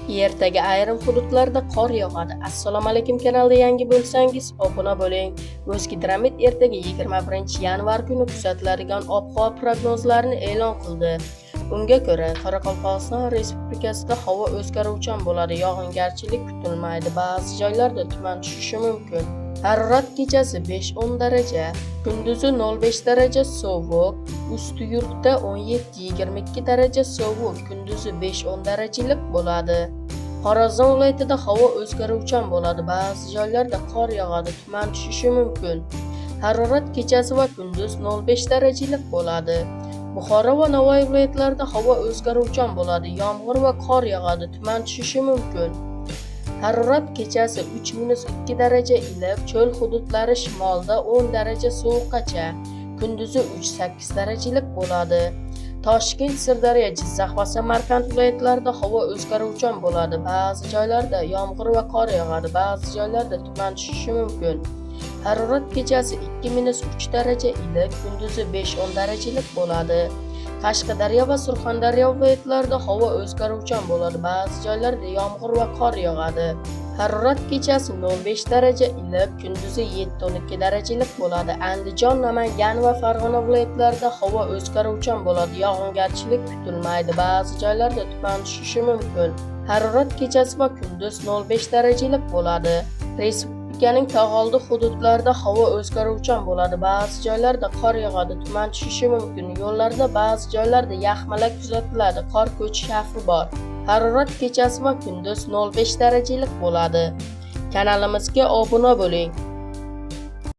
Ertaga ayrim hududlarda qor yog'adi. Assalomu alaykum, kanalda yangi bo'lsangiz obuna bo'ling. O'zgidromet ertaga 21-yanvar kuni kuzatiladigan ob-havo prognozlarini e'lon qildi. Unga ko'ra, Qoraqalpog'iston Respublikasida havo o'zgaruvchan bo'ladi, yog'ingarchilik kutilmaydi. Ba'zi joylarda tuman tushishi mumkin. Harorat kechasi 5-10 daraja, kunduzi 0-5 daraja sovuq, usti yurtda 17-22 daraja sovuq, kunduzi 5-10 darajalik bo'ladi. Xorazm viloyatida havo o'zgaruvchan bo'ladi, ba'zi joylarda qor yog'adi, tuman tushishi mumkin. Harorat kechasi va kunduz 0-5 darajalik bo'ladi. Buxoro va Navoiy viloyatlarida havo o'zgaruvchan bo'ladi, yomg'ir va qor yog'adi, tuman tushishi mumkin. Harorat kechasi 3-2 daraja iliq, cho'l hududlari shimolda 10 daraja sovuqqacha, kunduzi 3-8 darajalik bo'ladi. Toshkent, Sirdaryo, Jizzax va Samarqand viloyatlarida havo o'zgaruvchan bo'ladi. Ba'zi joylarda yomg'ir va qor yog'adi, ba'zi joylarda tuman tushishi mumkin. Harorat kechasi 2-3 daraja iliq, kunduzi 5-10 darajalik bo'ladi. Qashqadaryo va Surxondaryo viloyatlarida havo o'zgaruvchan bo'ladi, ba'zi joylarda yomg'ir va qor yog'adi. Harorat kechasi 0-5 daraja iliq, kunduzi 7-12 darajalik bo'ladi. Andijon, Namangan va Farg'ona viloyatlarida havo o'zgaruvchan bo'ladi, yog'ingarchilik kutilmaydi, ba'zi joylarda tuman tushishi mumkin. Harorat kechasi va kunduz 0-5 darajalik bo'ladi. Respublikaning tog'oldi hududlarida havo o'zgaruvchan bo'ladi, ba'zi joylarda qor yog'adi, tuman tushishi mumkin. Yo'llarda ba'zi joylarda yaxmalak kuzatiladi, qor ko'chish xavfi bor. Harorat kechasi va kunduz 0-5 darajalik bo'ladi. Kanalimizga obuna bo'ling.